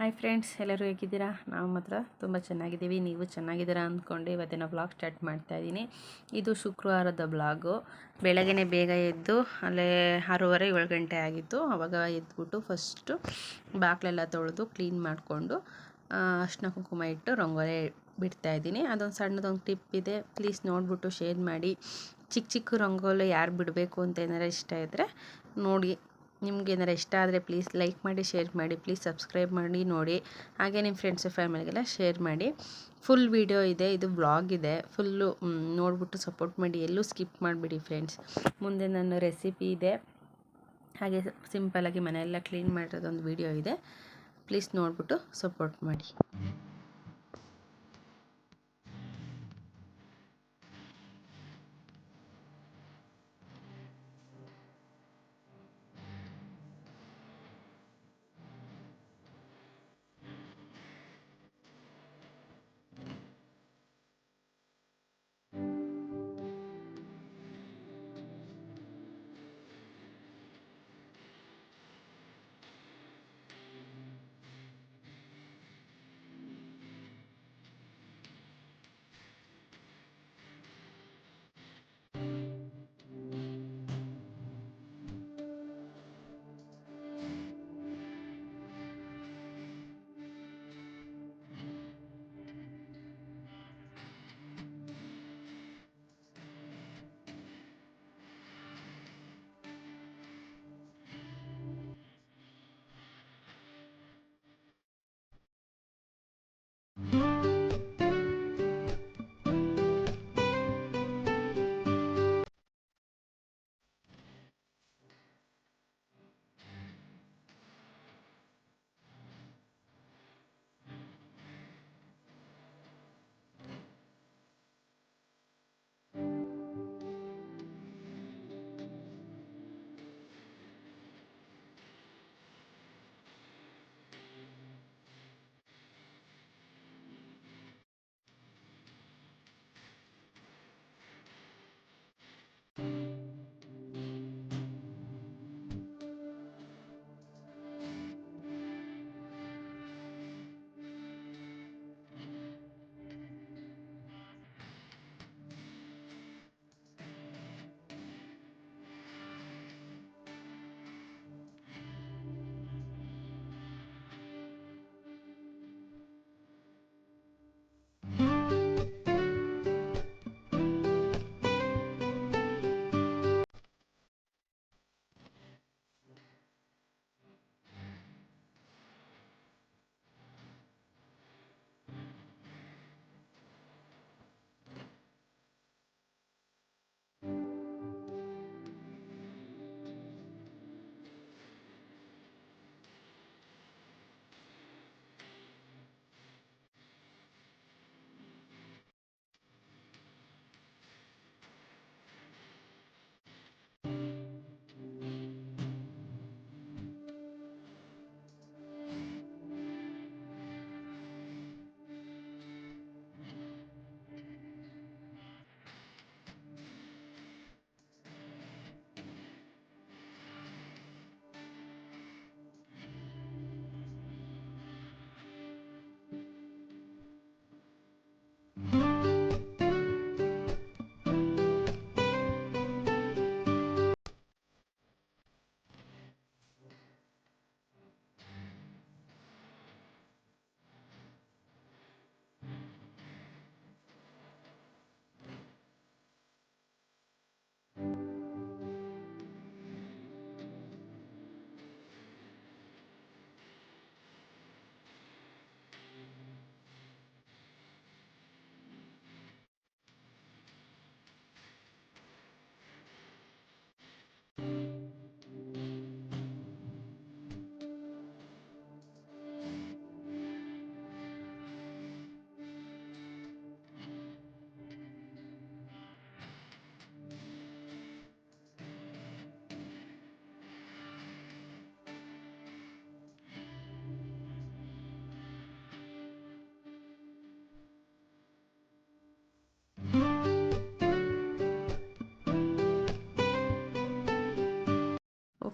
Hi friends, ಎಲ್ಲರೂ ಹೇಗಿದ್ದೀರಾ? ನಾವು ಮಾತ್ರ ತುಂಬ ಚೆನ್ನಾಗಿದ್ದೀವಿ. ನೀವು ಚೆನ್ನಾಗಿದ್ದೀರಾ ಅಂದ್ಕೊಂಡು ಇವತ್ತಿನ ಬ್ಲಾಗ್ ಸ್ಟಾರ್ಟ್ ಮಾಡ್ತಾಯಿದ್ದೀನಿ. ಇದು ಶುಕ್ರವಾರದ ಬ್ಲಾಗು. ಬೆಳಗ್ಗೆ ಬೇಗ ಎದ್ದು ಅಲ್ಲೇ 6:30 7 ಗಂಟೆ ಆಗಿತ್ತು. ಆವಾಗ ಎದ್ಬಿಟ್ಟು ಫಸ್ಟು ಬಾಗಿಲೆಲ್ಲ ತೊಳೆದು ಕ್ಲೀನ್ ಮಾಡಿಕೊಂಡು ಅರಿಶಿನ ಕುಂಕುಮ ಇಟ್ಟು ರಂಗೋಲಿ ಬಿಡ್ತಾಯಿದ್ದೀನಿ. ಅದೊಂದು ಸಣ್ಣದೊಂದು ಟಿಪ್ ಇದೆ, ಪ್ಲೀಸ್ ನೋಡಿಬಿಟ್ಟು ಶೇರ್ ಮಾಡಿ. ಚಿಕ್ಕ ಚಿಕ್ಕ ರಂಗೋಲಿ ಯಾರು ಬಿಡಬೇಕು ಅಂತ ಏನಾರು ಇಷ್ಟ ಇದ್ದರೆ ನೋಡಿ. ನಿಮ್ಗೆ ಏನಾರು ಇಷ್ಟ ಆದರೆ ಪ್ಲೀಸ್ ಲೈಕ್ ಮಾಡಿ, ಶೇರ್ ಮಾಡಿ, ಪ್ಲೀಸ್ ಸಬ್ಸ್ಕ್ರೈಬ್ ಮಾಡಿ ನೋಡಿ. ಹಾಗೆ ನಿಮ್ಮ ಫ್ರೆಂಡ್ಸು ಫ್ಯಾಮಿಲಿಗೆಲ್ಲ ಶೇರ್ ಮಾಡಿ. ಫುಲ್ ವಿಡಿಯೋ ಇದೆ, ಇದು ವ್ಲಾಗ್ ಇದೆ, ಫುಲ್ಲು ನೋಡಿಬಿಟ್ಟು ಸಪೋರ್ಟ್ ಮಾಡಿ, ಎಲ್ಲೂ ಸ್ಕಿಪ್ ಮಾಡಿಬಿಡಿ ಫ್ರೆಂಡ್ಸ್. ಮುಂದೆ ನನ್ನ ರೆಸಿಪಿ ಇದೆ, ಹಾಗೆ ಸಿಂಪಲಾಗಿ ಮನೆಯೆಲ್ಲ ಕ್ಲೀನ್ ಮಾಡಿರೋದೊಂದು ವಿಡಿಯೋ ಇದೆ. ಪ್ಲೀಸ್ ನೋಡಿಬಿಟ್ಟು ಸಪೋರ್ಟ್ ಮಾಡಿ.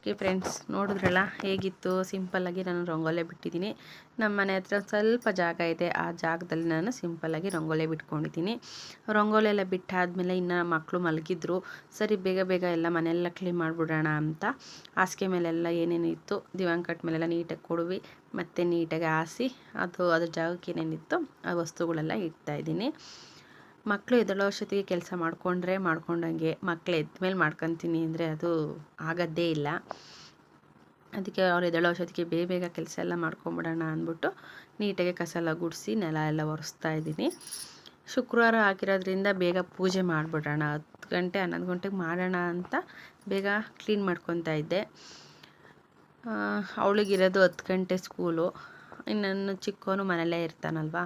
ಓಕೆ ಫ್ರೆಂಡ್ಸ್, ನೋಡಿದ್ರಲ್ಲ ಹೇಗಿತ್ತು. ಸಿಂಪಲ್ಲಾಗಿ ನಾನು ರಂಗೋಲೆ ಬಿಟ್ಟಿದ್ದೀನಿ. ನಮ್ಮ ಮನೆ ಹತ್ರ ಸ್ವಲ್ಪ ಜಾಗ ಇದೆ, ಆ ಜಾಗದಲ್ಲಿ ನಾನು ಸಿಂಪಲ್ಲಾಗಿ ರಂಗೋಲೆ ಬಿಟ್ಕೊಂಡಿದ್ದೀನಿ. ರಂಗೋಲಿ ಎಲ್ಲ ಬಿಟ್ಟಾದಮೇಲೆ ಇನ್ನು ಮಕ್ಕಳು ಮಲಗಿದ್ರು. ಸರಿ ಬೇಗ ಬೇಗ ಎಲ್ಲ ಮನೆಯೆಲ್ಲ ಕ್ಲೀನ್ ಮಾಡಿಬಿಡೋಣ ಅಂತ ಹಾಸಿಗೆ ಮೇಲೆಲ್ಲ ಏನೇನಿತ್ತು ದಿವಾನ್ ಕಟ್ ಮೇಲೆಲ್ಲ ನೀಟಾಗಿ ಕೊಡುವಿ ಮತ್ತು ನೀಟಾಗಿ ಹಾಸಿ ಅದ್ರ ಜಾಗಕ್ಕೆ ಏನೇನಿತ್ತು ಆ ವಸ್ತುಗಳೆಲ್ಲ ಇಡ್ತಾಯಿದ್ದೀನಿ. ಮಕ್ಕಳು ಎದ್ದೇಳೋ ಅಷ್ಟೊತ್ತಿಗೆ ಕೆಲಸ ಮಾಡ್ಕೊಂಡಂಗೆ, ಮಕ್ಕಳು ಎದ್ಮೇಲೆ ಮಾಡ್ಕೊತೀನಿ ಅಂದರೆ ಅದು ಆಗೋದೇ ಇಲ್ಲ. ಅದಕ್ಕೆ ಅವ್ರು ಎದ್ದೇಳೋ ಅಷ್ಟೊತ್ತಿಗೆ ಬೇಗ ಕೆಲಸ ಎಲ್ಲ ಮಾಡ್ಕೊಂಬಿಡೋಣ ಅಂದ್ಬಿಟ್ಟು ನೀಟಾಗಿ ಕಸ ಎಲ್ಲ ಗುಡಿಸಿ ನೆಲ ಎಲ್ಲ ಒರೆಸ್ತಾ ಇದ್ದೀನಿ. ಶುಕ್ರವಾರ ಆಗಿರೋದ್ರಿಂದ ಬೇಗ ಪೂಜೆ ಮಾಡಿಬಿಡೋಣ, 10 ಗಂಟೆ 11 ಗಂಟೆಗೆ ಮಾಡೋಣ ಅಂತ ಬೇಗ ಕ್ಲೀನ್ ಮಾಡ್ಕೊತಾ ಇದ್ದೆ. ಅವಳಿಗಿರೋದು 10 ಗಂಟೆ ಸ್ಕೂಲು, ಇನ್ನನ್ನು ಚಿಕ್ಕವನು ಮನೆಯಲ್ಲೇ ಇರ್ತಾನಲ್ವ.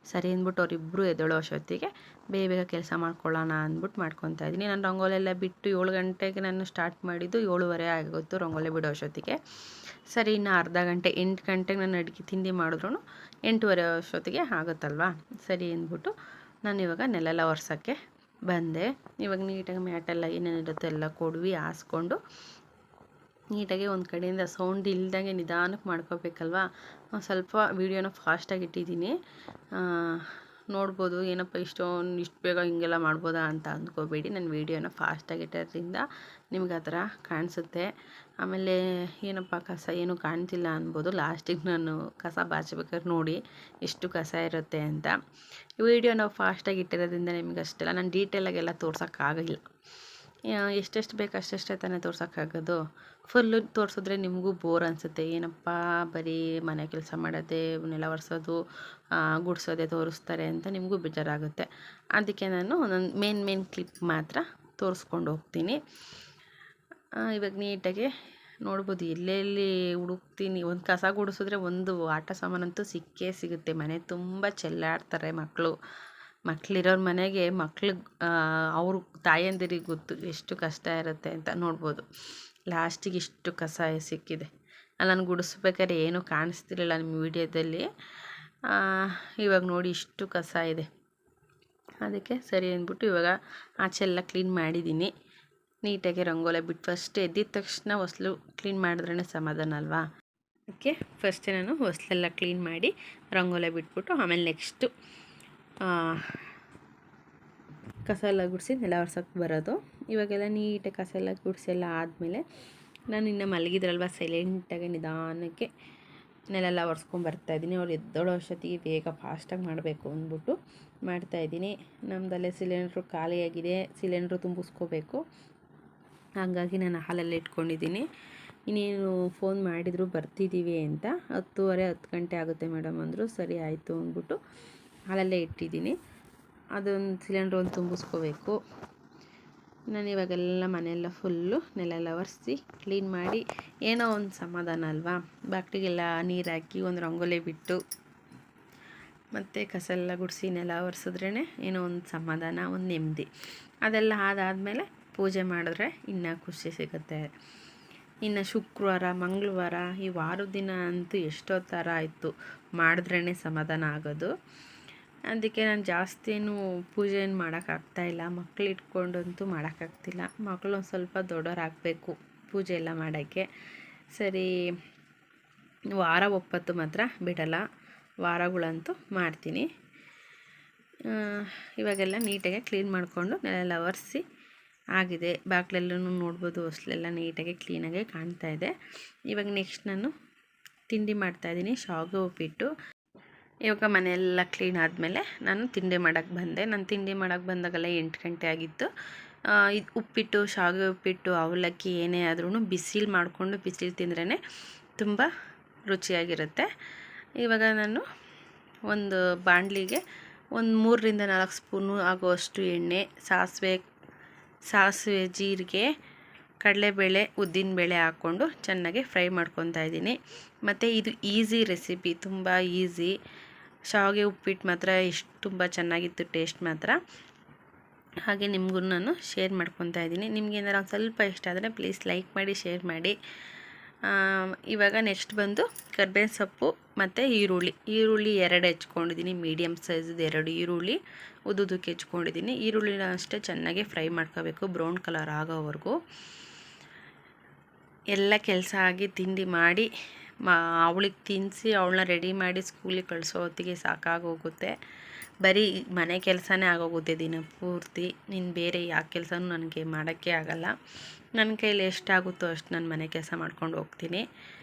ಸರಿ ಅಂದ್ಬಿಟ್ಟು ಅವರಿಬ್ಬರು ಎದ್ದೇಳೋ ಅಷ್ಟೊತ್ತಿಗೆ ಬೇಗ ಕೆಲಸ ಮಾಡ್ಕೊಳ್ಳೋಣ ಅಂದ್ಬಿಟ್ಟು ಮಾಡ್ಕೊತಾ ಇದ್ದೀನಿ. ನಾನು ರಂಗೋಲಿ ಎಲ್ಲ ಬಿಟ್ಟು 7 ಗಂಟೆಗೆ ನಾನು ಸ್ಟಾರ್ಟ್ ಮಾಡಿದ್ದು 7:15 ಆಗೋತ್ತು ರಂಗೋಲಿ ಬಿಡೋ ಅಷ್ಟೊತ್ತಿಗೆ. ಸರಿ ಇನ್ನು ಅರ್ಧ ಗಂಟೆ 8 ಗಂಟೆಗೆ ನಾನು ಅಡುಗೆ ತಿಂಡಿ ಮಾಡಿದ್ರು 8:15 ಅಷ್ಟೊತ್ತಿಗೆ ಆಗುತ್ತಲ್ವ. ಸರಿ ಅಂದ್ಬಿಟ್ಟು ನಾನು ಇವಾಗ ನೆಲೆಲ್ಲ ಒರೆಸೋಕ್ಕೆ ಬಂದೆ. ಇವಾಗ ನೀಟಾಗಿ ಮ್ಯಾಟೆಲ್ಲ ಏನೇನಿರುತ್ತೆ ಎಲ್ಲ ಕೊಡ್ವಿ ಹಾಸ್ಕೊಂಡು ನೀಟಾಗಿ ಒಂದು ಕಡೆಯಿಂದ ಸೌಂಡ್ ಇಲ್ದಂಗೆ ನಿಧಾನಕ್ಕೆ ಮಾಡ್ಕೋಬೇಕಲ್ವ. ಸ್ವಲ್ಪ ವೀಡಿಯೋನ ಫಾಸ್ಟಾಗಿ ಇಟ್ಟಿದ್ದೀನಿ. ನೋಡ್ಬೋದು ಏನಪ್ಪ ಇಷ್ಟು ಬೇಗ ಹಿಂಗೆಲ್ಲ ಮಾಡ್ಬೋದಾ ಅಂತ ಅಂದ್ಕೋಬೇಡಿ. ನಾನು ವೀಡಿಯೋನ ಫಾಸ್ಟಾಗಿ ಇಟ್ಟೋದ್ರಿಂದ ನಿಮ್ಗೆ ಆ ಥರ ಕಾಣಿಸುತ್ತೆ. ಆಮೇಲೆ ಏನಪ್ಪ ಕಸ ಏನೂ ಕಾಣ್ತಿಲ್ಲ ಅನ್ಬೋದು. ಲಾಸ್ಟಿಗೆ ನಾನು ಕಸ ಬಾಚಬೇಕಾದ್ರೆ ನೋಡಿ ಎಷ್ಟು ಕಸ ಇರುತ್ತೆ ಅಂತ. ವೀಡಿಯೋ ನಾವು ಫಾಸ್ಟಾಗಿ ಇಟ್ಟಿರೋದ್ರಿಂದ ನಿಮ್ಗೆ ಅಷ್ಟೆಲ್ಲ ನಾನು ಡೀಟೇಲಾಗೆಲ್ಲ ತೋರ್ಸೋಕ್ಕಾಗಿಲ್ಲ. ಎಷ್ಟೆಷ್ಟು ಬೇಕು ಅಷ್ಟೆಷ್ಟೇ ತಾನೇ ತೋರ್ಸೋಕ್ಕಾಗೋದು. ಫುಲ್ಲು ತೋರಿಸಿದ್ರೆ ನಿಮಗೂ ಬೋರ್ ಅನಿಸುತ್ತೆ. ಏನಪ್ಪ ಬರೀ ಮನೆ ಕೆಲಸ ಮಾಡೋದೇ, ನೆಲ ಒರೆಸೋದು, ಗುಡಿಸೋದೇ ತೋರಿಸ್ತಾರೆ ಅಂತ ನಿಮಗೂ ಬೇಜಾರಾಗುತ್ತೆ. ಅದಕ್ಕೆ ನಾನು ಒಂದೊಂದು ಮೇನ್ ಕ್ಲಿಪ್ ಮಾತ್ರ ತೋರಿಸ್ಕೊಂಡು ಹೋಗ್ತೀನಿ. ಇವಾಗ ನೀಟಾಗಿ ನೋಡ್ಬೋದು ಎಲ್ಲೆಲ್ಲಿ ಹುಡುಕ್ತೀನಿ. ಒಂದು ಕಸ ಗುಡಿಸಿದ್ರೆ ಒಂದು ಆಟ ಸಾಮಾನಂತೂ ಸಿಕ್ಕೇ ಸಿಗುತ್ತೆ. ಮನೆ ತುಂಬ ಚೆಲ್ಲಾಡ್ತಾರೆ ಮಕ್ಕಳಿರೋರ ಮನೆಗೆ ಅವ್ರ ತಾಯಂದಿರಿಗೆ ಗೊತ್ತು ಎಷ್ಟು ಕಷ್ಟ ಇರುತ್ತೆ ಅಂತ. ನೋಡ್ಬೋದು ಲಾಸ್ಟಿಗೆ ಇಷ್ಟು ಕಸ ಸಿಕ್ಕಿದೆ. ನಾನು ಗುಡಿಸ್ಬೇಕಾದ್ರೆ ಏನೂ ಕಾಣಿಸ್ತಿರಲಿಲ್ಲ ನಿಮ್ಮ ವಿಡಿಯೋದಲ್ಲಿ. ಇವಾಗ ನೋಡಿ ಇಷ್ಟು ಕಸ ಇದೆ. ಅದಕ್ಕೆ ಸರಿ ಅಂದ್ಬಿಟ್ಟು ಇವಾಗ ಆಚೆ ಎಲ್ಲ ಕ್ಲೀನ್ ಮಾಡಿದ್ದೀನಿ. ನೀಟಾಗಿ ರಂಗೋಲಿ ಬಿಟ್ಟು ಫಸ್ಟ್ ಎದ್ದಿದ ತಕ್ಷಣ ಹೊಸ್ಲು ಕ್ಲೀನ್ ಮಾಡಿದ್ರೇ ಸಮಾಧಾನ ಅಲ್ವಾ. ಅದಕ್ಕೆ ಫಸ್ಟೇ ನಾನು ಹೊಸ್ಲೆಲ್ಲ ಕ್ಲೀನ್ ಮಾಡಿ ರಂಗೋಲಿ ಬಿಟ್ಬಿಟ್ಟು ಆಮೇಲೆ ನೆಕ್ಸ್ಟು ಕಸ ಎಲ್ಲ ಗುಡಿಸಿ ನೆಲ ಒರ್ಸೋಕ್ಕೆ ಬರೋದು. ಇವಾಗೆಲ್ಲ ನೀಟಾಗಿ ಕಸ ಎಲ್ಲ ಗುಡಿಸಿ ಎಲ್ಲ ಆದಮೇಲೆ ನಾನು ಇನ್ನು ಮಲಗಿದ್ರಲ್ವ ಸೈಲೆಂಟಾಗಿ ನಿಧಾನಕ್ಕೆ ನೆಲೆಲ್ಲ ಒರೆಸ್ಕೊಂಬರ್ತಾಯಿದ್ದೀನಿ. ಅವ್ರು ಎದ್ದೋಳೋ ಅಷ್ಟೊತ್ತಿಗೆ ಬೇಗ ಫಾಸ್ಟಾಗಿ ಮಾಡಬೇಕು ಅಂದ್ಬಿಟ್ಟು ಮಾಡ್ತಾಯಿದ್ದೀನಿ. ನಮ್ಮದಲ್ಲೇ ಸಿಲಿಂಡ್ರು ಖಾಲಿಯಾಗಿದೆ, ಸಿಲಿಂಡ್ರು ತುಂಬಿಸ್ಕೋಬೇಕು. ಹಾಗಾಗಿ ನಾನು ಹಾಲೆಲ್ಲ ಇಟ್ಕೊಂಡಿದ್ದೀನಿ. ಇನ್ನೇನು ಫೋನ್ ಮಾಡಿದರು ಬರ್ತಿದ್ದೀವಿ ಅಂತ. 10:30 ಗಂಟೆ ಆಗುತ್ತೆ ಮೇಡಮ್ ಅಂದರು. ಸರಿ ಆಯಿತು ಅಂದ್ಬಿಟ್ಟು ಹಾಲಲ್ಲೇ ಇಟ್ಟಿದ್ದೀನಿ. ಅದೊಂದು ಸಿಲಿಂಡ್ರ್ ಒಂದು ತುಂಬಿಸ್ಕೋಬೇಕು. ನಾನು ಇವಾಗೆಲ್ಲ ಮನೆಯೆಲ್ಲ ಫುಲ್ಲು ನೆಲೆಲ್ಲ ಒರೆಸಿ ಕ್ಲೀನ್ ಮಾಡಿ ಏನೋ ಒಂದು ಸಮಾಧಾನ ಅಲ್ವಾ. ಬಾಗಿಲಿಗೆಲ್ಲ ನೀರು ಹಾಕಿ ಒಂದು ರಂಗೋಲಿ ಬಿಟ್ಟು ಮತ್ತು ಕಸ ಎಲ್ಲ ಗುಡಿಸಿ ನೆಲ ಒರೆಸಿದ್ರೇ ಏನೋ ಒಂದು ಸಮಾಧಾನ, ಒಂದು ನೆಮ್ಮದಿ. ಅದೆಲ್ಲ ಆದಮೇಲೆ ಪೂಜೆ ಮಾಡಿದ್ರೆ ಇನ್ನೂ ಖುಷಿ ಸಿಗುತ್ತೆ. ಇನ್ನು ಶುಕ್ರವಾರ ಮಂಗಳವಾರ ಈ ವಾರದ ದಿನ ಅಂತೂ ಎಷ್ಟೋ ಥರ ಆಯಿತು ಮಾಡಿದ್ರೇ ಸಮಾಧಾನ ಆಗೋದು. ಅದಕ್ಕೆ ನಾನು ಜಾಸ್ತಿ ಏನು ಪೂಜೆ ಏನು ಮಾಡೋಕ್ಕಾಗ್ತಾಯಿಲ್ಲ. ಮಕ್ಕಳು ಇಟ್ಕೊಂಡಂತೂ ಮಾಡೋಕ್ಕಾಗ್ತಿಲ್ಲ. ಮಕ್ಕಳು ಒಂದು ಸ್ವಲ್ಪ ದೊಡ್ಡವರಾಗಬೇಕು ಪೂಜೆ ಎಲ್ಲ ಮಾಡೋಕ್ಕೆ. ಸರಿ ವಾರ ಒಪ್ಪತ್ತು ಮಾತ್ರ ಬಿಡಲ್ಲ, ವಾರಗಳಂತೂ ಮಾಡ್ತೀನಿ. ಇವಾಗೆಲ್ಲ ನೀಟಾಗಿ ಕ್ಲೀನ್ ಮಾಡಿಕೊಂಡು ನೆಲೆಲ್ಲ ಒರೆಸಿ ಆಗಿದೆ. ಬಾಗಿಲೆಲ್ಲೂ ನೋಡ್ಬೋದು ಹೊಸ್ಲೆಲ್ಲ ನೀಟಾಗಿ ಕ್ಲೀನಾಗೆ ಕಾಣ್ತಾ ಇದೆ. ಇವಾಗ ನೆಕ್ಸ್ಟ್ ನಾನು ತಿಂಡಿ ಮಾಡ್ತಾಯಿದ್ದೀನಿ, ಶಾವಿಗೆ ಉಪ್ಪಿಟ್ಟು. ಇವಾಗ ಮನೆಯೆಲ್ಲ ಕ್ಲೀನ್ ಆದಮೇಲೆ ನಾನು ತಿಂಡಿ ಮಾಡೋಕ್ಕೆ ಬಂದೆ. ನಾನು ತಿಂಡಿ ಮಾಡೋಕ್ಕೆ ಬಂದಾಗೆಲ್ಲ 8 ಗಂಟೆ ಆಗಿತ್ತು. ಇದು ಉಪ್ಪಿಟ್ಟು, ಶಾವಿಗೆ ಉಪ್ಪಿಟ್ಟು, ಅವಲಕ್ಕಿ ಏನೇ ಆದ್ರೂ ಬಿಸಿಲು ಮಾಡಿಕೊಂಡು ಬಿಸಿಲು ತಿಂದ್ರೇ ತುಂಬ ರುಚಿಯಾಗಿರುತ್ತೆ. ಇವಾಗ ನಾನು ಒಂದು ಬಾಣಲಿಗೆ ಒಂದು 3ರಿಂದ 4 ಸ್ಪೂನು ಆಗುವಷ್ಟು ಎಣ್ಣೆ, ಸಾಸಿವೆ, ಜೀರಿಗೆ, ಕಡಲೆಬೇಳೆ, ಉದ್ದಿನಬೇಳೆ ಹಾಕ್ಕೊಂಡು ಚೆನ್ನಾಗಿ ಫ್ರೈ ಮಾಡ್ಕೊತಾ ಇದ್ದೀನಿ. ಮತ್ತು ಇದು ಈಸಿ ರೆಸಿಪಿ, ತುಂಬ ಈಸಿ. ಶಾವಿಗೆ ಉಪ್ಪಿಟ್ಟು ಮಾತ್ರ ತುಂಬ ಚೆನ್ನಾಗಿತ್ತು ಟೇಸ್ಟ್ ಮಾತ್ರ. ಹಾಗೆ ನಿಮಗೂ ನಾನು ಶೇರ್ ಮಾಡ್ಕೊತಾ ಇದ್ದೀನಿ. ನಿಮ್ಗೆ ಏನಾರು ಒಂದು ಸ್ವಲ್ಪ ಇಷ್ಟ ಆದರೆ ಪ್ಲೀಸ್ ಲೈಕ್ ಮಾಡಿ, ಶೇರ್ ಮಾಡಿ. ಇವಾಗ ನೆಕ್ಸ್ಟ್ ಬಂದು ಕರ್ಬೇವಿನ ಸೊಪ್ಪು ಮತ್ತು ಈರುಳ್ಳಿ 2 ಹೆಚ್ಕೊಂಡಿದ್ದೀನಿ. ಮೀಡಿಯಮ್ ಸೈಜ್ದು 2 ಈರುಳ್ಳಿ ಉದ್ದುದಕ್ಕೆ ಹೆಚ್ಕೊಂಡಿದ್ದೀನಿ. ಈರುಳ್ಳಿನ ಅಷ್ಟೇ ಚೆನ್ನಾಗಿ ಫ್ರೈ ಮಾಡ್ಕೋಬೇಕು, ಬ್ರೌನ್ ಕಲರ್ ಆಗೋವರೆಗೂ. ಎಲ್ಲ ಕೆಲಸ ಆಗಿ ತಿಂಡಿ ಮಾಡಿ ಅವಳಿಗೆ ತಿನ್ನಿಸಿ ಅವಳನ್ನ ರೆಡಿ ಮಾಡಿ ಸ್ಕೂಲಿಗೆ ಕಳಿಸೋ ಹೊತ್ತಿಗೆ ಸಾಕಾಗೋಗುತ್ತೆ. ಬರೀ ಮನೆ ಕೆಲಸನೇ ಆಗೋಗುತ್ತೆ ದಿನ ಪೂರ್ತಿ. ನೀನು ಬೇರೆ ಯಾವ ಕೆಲಸನೂ ನನಗೆ ಮಾಡೋಕ್ಕೆ ಆಗಲ್ಲ. ನನ್ನ ಕೈಲಿ ಎಷ್ಟಾಗುತ್ತೋ ಅಷ್ಟು ನಾನು ಮನೆ ಕೆಲಸ ಮಾಡ್ಕೊಂಡು ಹೋಗ್ತೀನಿ.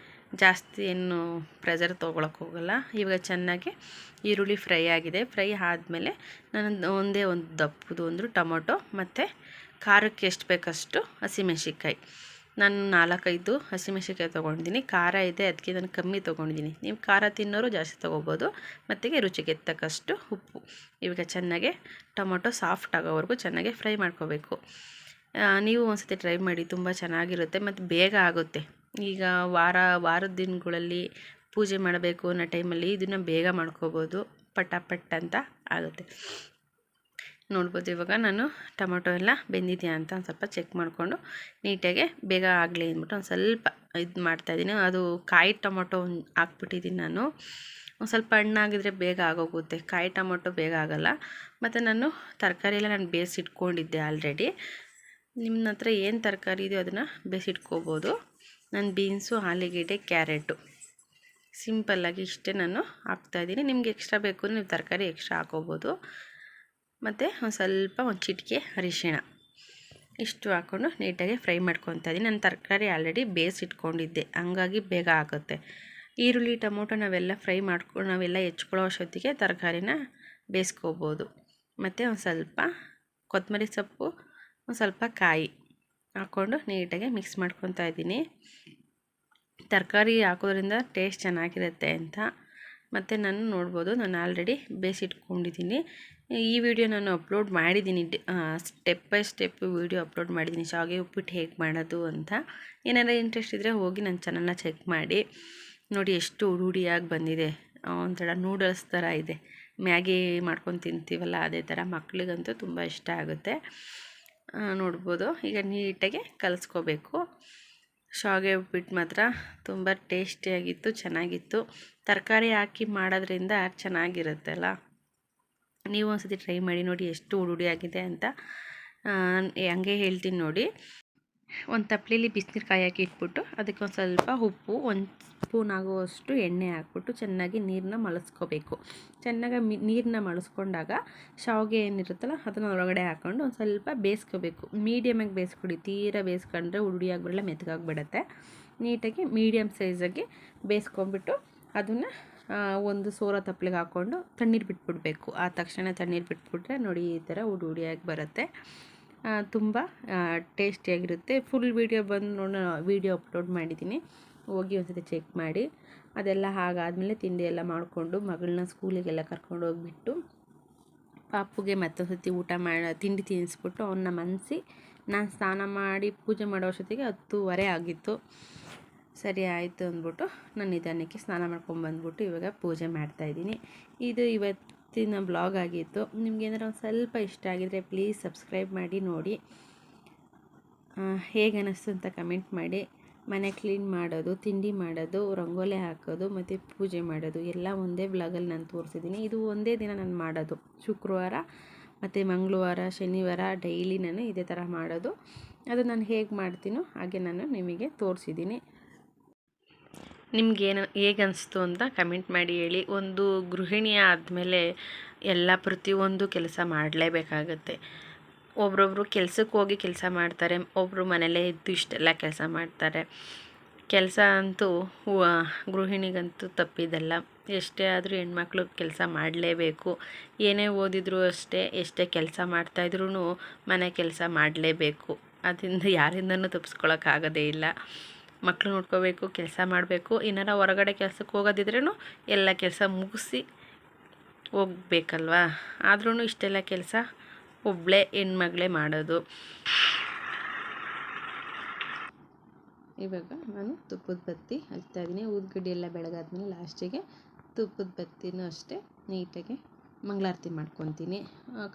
ಜಾಸ್ತಿ ಏನು ಪ್ರೆಷರ್ ತೊಗೊಳಕ್ಕೆ ಹೋಗಲ್ಲ. ಇವಾಗ ಚೆನ್ನಾಗಿ ಈರುಳ್ಳಿ ಫ್ರೈ ಆಗಿದೆ. ಫ್ರೈ ಆದಮೇಲೆ ನಾನು ಒಂದೇ ಒಂದು ದಪ್ಪದು ಒಂದು ಟೊಮೊಟೊ ಮತ್ತು ಖಾರಕ್ಕೆ ಎಷ್ಟು ಬೇಕಷ್ಟು ಹಸಿಮೆಣ್ಸಿನ್ಕಾಯಿ, ನಾನು 4-5 ಹಸಿಮೆಣ್ಸಿನ್ಕಾಯಿ ತೊಗೊಂಡಿದ್ದೀನಿ. ಖಾರ ಇದೆ ಅದಕ್ಕೆ ನಾನು ಕಮ್ಮಿ ತೊಗೊಂಡಿದ್ದೀನಿ. ನೀವು ಖಾರ ತಿನ್ನೋರು ಜಾಸ್ತಿ ತೊಗೋಬೋದು. ಮತ್ತು ರುಚಿಗೆ ತಕ್ಕಷ್ಟು ಉಪ್ಪು. ಇವಾಗ ಚೆನ್ನಾಗೆ ಟೊಮೊಟೊ ಸಾಫ್ಟ್ ಆಗೋವರೆಗೂ ಚೆನ್ನಾಗೆ ಫ್ರೈ ಮಾಡ್ಕೋಬೇಕು. ನೀವು ಒಂದ್ಸತಿ ಟ್ರೈ ಮಾಡಿ, ತುಂಬ ಚೆನ್ನಾಗಿರುತ್ತೆ ಮತ್ತು ಬೇಗ ಆಗುತ್ತೆ. ಈಗ ವಾರದ ದಿನಗಳಲ್ಲಿ ಪೂಜೆ ಮಾಡಬೇಕು ಅನ್ನೋ ಟೈಮಲ್ಲಿ ಇದನ್ನು ಬೇಗ ಮಾಡ್ಕೋಬೋದು, ಪಟಾಪಟ್ ಅಂತ ಆಗುತ್ತೆ. ನೋಡ್ಬೋದು ಇವಾಗ ನಾನು ಟೊಮೊಟೊ ಎಲ್ಲ ಬೆಂದಿದೆಯಾ ಅಂತ ಒಂದು ಸ್ವಲ್ಪ ಚೆಕ್ ಮಾಡಿಕೊಂಡು ನೀಟಾಗೆ ಬೇಗ ಆಗಲಿ ಅಂದ್ಬಿಟ್ಟು ಒಂದು ಸ್ವಲ್ಪ ಇದು ಮಾಡ್ತಾಯಿದ್ದೀನಿ. ಅದು ಕಾಯಿ ಟೊಮೊಟೊ ಹಾಕ್ಬಿಟ್ಟಿದ್ದೀನಿ ನಾನು. ಒಂದು ಸ್ವಲ್ಪ ಹಣ್ಣಾಗಿದ್ರೆ ಬೇಗ ಆಗೋಗುತ್ತೆ, ಕಾಯಿ ಟೊಮೊಟೊ ಬೇಗ ಆಗೋಲ್ಲ. ಮತ್ತು ನಾನು ತರಕಾರಿ ಎಲ್ಲ ನಾನು ಬೇಯಿಸಿಟ್ಕೊಂಡಿದ್ದೆ ಆಲ್ರೆಡಿ. ನಿಮ್ಮ ಹತ್ರ ಏನು ತರಕಾರಿ ಇದೆಯೋ ಅದನ್ನು ಬೇಯಿಸಿಟ್ಕೋಬೋದು. ನಾನು ಬೀನ್ಸು, ಆಲೂಗೆಡ್ಡೆ, ಕ್ಯಾರೆಟು ಸಿಂಪಲ್ಲಾಗಿ ಇಷ್ಟೇ ನಾನು ಹಾಕ್ತಾಯಿದ್ದೀನಿ. ನಿಮ್ಗೆ ಎಕ್ಸ್ಟ್ರಾ ಬೇಕು ನೀವು ತರಕಾರಿ ಎಕ್ಸ್ಟ್ರಾ ಹಾಕೋಬೋದು. ಮತ್ತು ಒಂದು ಚಿಟಿಕೆ ಅರಿಶಿಣ ಇಷ್ಟು ಹಾಕ್ಕೊಂಡು ನೀಟಾಗಿ ಫ್ರೈ ಮಾಡ್ಕೊತಾ ಇದ್ದೀನಿ. ನಾನು ತರಕಾರಿ ಆಲ್ರೆಡಿ ಬೇಯಿಸಿಟ್ಕೊಂಡಿದ್ದೆ, ಹಂಗಾಗಿ ಬೇಗ ಆಗುತ್ತೆ. ಈರುಳ್ಳಿ ಟೊಮೊಟೊ ನಾವೆಲ್ಲ ಹೆಚ್ಕೊಳ್ಳೋ ಅಷ್ಟೊತ್ತಿಗೆ ತರಕಾರಿನ ಬೇಯಿಸ್ಕೋಬೋದು. ಮತ್ತು ಒಂದು ಸ್ವಲ್ಪ ಕೊತ್ತಂಬರಿ ಸೊಪ್ಪು, ಒಂದು ಸ್ವಲ್ಪ ಕಾಯಿ ಹಾಕ್ಕೊಂಡು ನೀಟಾಗಿ ಮಿಕ್ಸ್ ಮಾಡ್ಕೊತಾ ಇದ್ದೀನಿ. ತರಕಾರಿ ಹಾಕೋದ್ರಿಂದ ಟೇಸ್ಟ್ ಚೆನ್ನಾಗಿರುತ್ತೆ ಅಂತ. ಮತ್ತು ನಾನು ನೋಡ್ಬೋದು ನಾನು ಆಲ್ರೆಡಿ ಬೇಯಿಸಿಟ್ಕೊಂಡಿದ್ದೀನಿ. ಈ ವಿಡಿಯೋ ನಾನು ಅಪ್ಲೋಡ್ ಮಾಡಿದ್ದೀನಿ, step by step video upload ಮಾಡಿದ್ದೀನಿ, ಶಾವಿಗೆ ಉಪ್ಪಿಟ್ಟು ಹೇಗೆ ಮಾಡೋದು ಅಂತ. ಏನಾದರೂ ಇಂಟ್ರೆಸ್ಟ್ ಇದ್ದರೆ ಹೋಗಿ ನನ್ನ ಚಾನಲ್ನ ಚೆಕ್ ಮಾಡಿ. ನೋಡಿ ಎಷ್ಟು ಹುಡಿಯಾಗಿ ಬಂದಿದೆ, ಒಂಥರ ನೂಡಲ್ಸ್ ಥರ ಇದೆ. ಮ್ಯಾಗಿ ಮಾಡ್ಕೊಂಡು ತಿಂತೀವಲ್ಲ ಅದೇ ಥರ. ಮಕ್ಕಳಿಗಂತೂ ತುಂಬ ಇಷ್ಟ ಆಗುತ್ತೆ. ನೋಡ್ಬೋದು ಈಗ ನೀಟಾಗಿ ಕಲಿಸ್ಕೋಬೇಕು. ಶಾವಿಗೆ ಉಪ್ಪಿಟ್ಟು ಮಾತ್ರ ತುಂಬ ಟೇಸ್ಟಿಯಾಗಿತ್ತು, ಚೆನ್ನಾಗಿತ್ತು. ತರಕಾರಿ ಹಾಕಿ ಮಾಡೋದ್ರಿಂದ ಚೆನ್ನಾಗಿರುತ್ತಲ್ಲ. ನೀವು ಒಂದ್ಸತಿ ಟ್ರೈ ಮಾಡಿ ನೋಡಿ ಎಷ್ಟು ಹುಡಿಯಾಗಿದೆ ಅಂತ. ಹಂಗೆ ಹೇಳ್ತೀನಿ ನೋಡಿ. ಒಂದು ತಪ್ಪಲೆಯಲ್ಲಿ ಬಿಸಿನೀರು ಕಾಯಕ್ಕೆ ಇಟ್ಬಿಟ್ಟು ಅದಕ್ಕೆ ಒಂದು ಸ್ವಲ್ಪ ಉಪ್ಪು, 1 ಸ್ಪೂನ್ ಆಗುವಷ್ಟು ಎಣ್ಣೆ ಹಾಕ್ಬಿಟ್ಟು ಚೆನ್ನಾಗಿ ನೀರನ್ನ ಮಳಸ್ಕೋಬೇಕು. ಚೆನ್ನಾಗಿ ನೀರನ್ನ ಮಳಸ್ಕೊಂಡಾಗ ಶಾವಿಗೆ ಏನಿರುತ್ತಲ್ಲ ಅದನ್ನು ಒಳಗಡೆ ಹಾಕ್ಕೊಂಡು ಒಂದು ಸ್ವಲ್ಪ ಬೇಯಿಸ್ಕೋಬೇಕು. ಮೀಡಿಯಮಾಗಿ ಬೇಯಿಸ್ಕೊಡಿ, ತೀರಾ ಬೇಯಿಸ್ಕೊಂಡ್ರೆ ಹುಡಿಯಾಗಿಬಿಡಲ್ಲ, ಮೆತ್ತಗಾಗಿಬಿಡುತ್ತೆ. ನೀಟಾಗಿ ಮೀಡಿಯಮ್ ಸೈಜಾಗಿ ಬೇಯಿಸ್ಕೊಂಡ್ಬಿಟ್ಟು ಅದನ್ನು ಒಂದು ಸೋರ ತಪ್ಪಲೆಗೆ ಹಾಕ್ಕೊಂಡು ತಣ್ಣೀರು ಬಿಟ್ಬಿಡಬೇಕು. ಆ ತಕ್ಷಣ ತಣ್ಣೀರು ಬಿಟ್ಬಿಟ್ರೆ ನೋಡಿ ಈ ಥರ ಹುಡಿಯಾಗಿ ಬರುತ್ತೆ. ತುಂಬ ಟೇಸ್ಟಿಯಾಗಿರುತ್ತೆ. ಫುಲ್ ವೀಡಿಯೋ ವೀಡಿಯೋ ಅಪ್ಲೋಡ್ ಮಾಡಿದ್ದೀನಿ, ಹೋಗಿ ಒಂದ್ಸತಿ ಚೆಕ್ ಮಾಡಿ. ಅದೆಲ್ಲ ಆಗಾದಮೇಲೆ ತಿಂಡಿ ಎಲ್ಲ ಮಾಡಿಕೊಂಡು ಮಗಳನ್ನ ಸ್ಕೂಲಿಗೆಲ್ಲ ಕರ್ಕೊಂಡು ಹೋಗ್ಬಿಟ್ಟು ಪಾಪುಗೆ ಮತ್ತೊಂದು ಸತಿ ತಿಂಡಿ ತಿನ್ನಿಸ್ಬಿಟ್ಟು ಅವನ್ನ ಮನಸಿ ನಾನು ಸ್ನಾನ ಮಾಡಿ ಪೂಜೆ ಮಾಡೋ ಅಷ್ಟೊತ್ತಿಗೆ 10:15 ಆಗಿತ್ತು. ಸರಿ ಆಯಿತು ಅಂದ್ಬಿಟ್ಟು ನಾನು ನಿಧಾನಕ್ಕೆ ಸ್ನಾನ ಮಾಡ್ಕೊಂಬಂದ್ಬಿಟ್ಟು ಇವಾಗ ಪೂಜೆ ಮಾಡ್ತಾಯಿದ್ದೀನಿ. ಇದು ಇವತ್ತಿನ ಬ್ಲಾಗ್ ಆಗಿತ್ತು. ನಿಮ್ಗೇನಾರು ಒಂದು ಸ್ವಲ್ಪ ಇಷ್ಟ ಆಗಿದರೆ ಪ್ಲೀಸ್ ಸಬ್ಸ್ಕ್ರೈಬ್ ಮಾಡಿ ನೋಡಿ. ಹೇಗೆ ಅನ್ನಿಸ್ತು ಅಂತ ಕಮೆಂಟ್ ಮಾಡಿ. ಮನೆ ಕ್ಲೀನ್ ಮಾಡೋದು, ತಿಂಡಿ ಮಾಡೋದು, ರಂಗೋಲಿ ಹಾಕೋದು ಮತ್ತು ಪೂಜೆ ಮಾಡೋದು ಎಲ್ಲ ಒಂದೇ ಬ್ಲಾಗಲ್ಲಿ ನಾನು ತೋರಿಸಿದ್ದೀನಿ. ಇದು ಒಂದೇ ದಿನ ನಾನು ಮಾಡೋದು, ಶುಕ್ರವಾರ ಮತ್ತು ಮಂಗಳವಾರ, ಶನಿವಾರ ಡೈಲಿ ನಾನು ಇದೇ ಥರ ಮಾಡೋದು. ಅದು ನಾನು ಹೇಗೆ ಮಾಡ್ತೀನೋ ಹಾಗೆ ನಾನು ನಿಮಗೆ ತೋರಿಸಿದ್ದೀನಿ. ನಿಮಗೇನು ಹೇಗೆ ಅನಿಸ್ತು ಅಂತ ಕಮೆಂಟ್ ಮಾಡಿ ಹೇಳಿ. ಒಂದು ಗೃಹಿಣಿ ಆದಮೇಲೆ ಎಲ್ಲ ಪ್ರತಿಯೊಂದು ಕೆಲಸ ಮಾಡಲೇಬೇಕಾಗತ್ತೆ. ಒಬ್ರೊಬ್ರು ಕೆಲ್ಸಕ್ಕೆ ಹೋಗಿ ಕೆಲಸ ಮಾಡ್ತಾರೆ, ಒಬ್ಬರು ಮನೇಲೇ ಇದ್ದು ಇಷ್ಟೆಲ್ಲ ಕೆಲಸ ಮಾಡ್ತಾರೆ. ಕೆಲಸ ಅಂತೂ ಗೃಹಿಣಿಗಂತೂ ತಪ್ಪಿದಲ್ಲ. ಎಷ್ಟೇ ಆದರೂ ಹೆಣ್ಮಕ್ಳು ಕೆಲಸ ಮಾಡಲೇಬೇಕು. ಏನೇ ಓದಿದ್ರು ಅಷ್ಟೇ, ಎಷ್ಟೇ ಕೆಲಸ ಮಾಡ್ತಾಯಿದ್ರೂ ಮನೆ ಕೆಲಸ ಮಾಡಲೇಬೇಕು. ಅದರಿಂದ ಯಾರಿಂದನೂ ತಪ್ಪಿಸ್ಕೊಳ್ಳೋಕ್ಕಾಗೋದೇ ಇಲ್ಲ. ಮಕ್ಕಳು ನೋಡ್ಕೋಬೇಕು, ಕೆಲಸ ಮಾಡಬೇಕು. ಏನಾರ ಹೊರಗಡೆ ಕೆಲಸಕ್ಕೆ ಹೋಗೋದಿದ್ರೂ ಎಲ್ಲ ಕೆಲಸ ಮುಗಿಸಿ ಹೋಗ್ಬೇಕಲ್ವ. ಆದ್ರೂ ಇಷ್ಟೆಲ್ಲ ಕೆಲಸ ಒಬ್ಬಳೇ ಹೆಣ್ಮಗಳೇ ಮಾಡೋದು. ಇವಾಗ ನಾನು ತುಪ್ಪದ ಬತ್ತಿ ಹಚ್ತಾಯಿದ್ದೀನಿ. ಊದ್ಗಡ್ಡಿ ಎಲ್ಲ ಬೆಳಗಾದ್ಮೇಲೆ ಲಾಸ್ಟಿಗೆ ತುಪ್ಪದ ಬತ್ತಿನೂ ಅಷ್ಟೇ ನೀಟಾಗಿ ಮಂಗಳಾರತಿ ಮಾಡ್ಕೊತೀನಿ.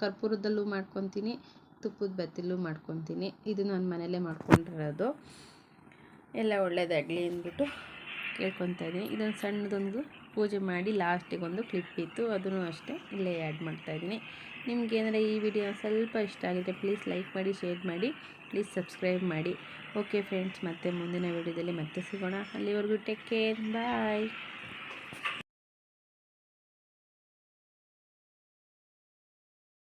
ಕರ್ಪೂರದಲ್ಲೂ ಮಾಡ್ಕೊತೀನಿ, ತುಪ್ಪದ ಬತ್ತಿಲೂ ಮಾಡ್ಕೊತೀನಿ. ಇದು ನಾನು ಮನೆಯಲ್ಲೇ ಮಾಡ್ಕೊಂಡಿರೋದು. ಎಲ್ಲ ಒಳ್ಳೆಯದಾಗಲಿ ಅಂದ್ಬಿಟ್ಟು ಕೇಳ್ಕೊತಾ ಇದ್ದೀನಿ. ಇದೊಂದು ಸಣ್ಣದೊಂದು ಪೂಜೆ ಮಾಡಿ ಲಾಸ್ಟಿಗೆ ಒಂದು ಕ್ಲಿಪ್ ಇತ್ತು, ಅದನ್ನು ಅಷ್ಟೇ ಇಲ್ಲೇ ಆ್ಯಡ್ ಮಾಡ್ತಾಯಿದ್ದೀನಿ. ನಿಮ್ಗೆ ಏನಾರ ಈ ವಿಡಿಯೋ ಸ್ವಲ್ಪ ಇಷ್ಟ ಆಗಿದ್ರೆ ಪ್ಲೀಸ್ ಲೈಕ್ ಮಾಡಿ, ಶೇರ್ ಮಾಡಿ. ಪ್ಲೀಸ್ ಸಬ್ಸ್ಕ್ರೈಬ್ ಮಾಡಿ. ಓಕೆ ಫ್ರೆಂಡ್ಸ್, ಮತ್ತೆ ಮುಂದಿನ ವಿಡಿಯೋದಲ್ಲಿ ಮತ್ತೆ ಸಿಗೋಣ. ಅಲ್ಲಿವರೆಗೂ ಟೇಕ್ ಕೇರ್, ಬಾಯ್.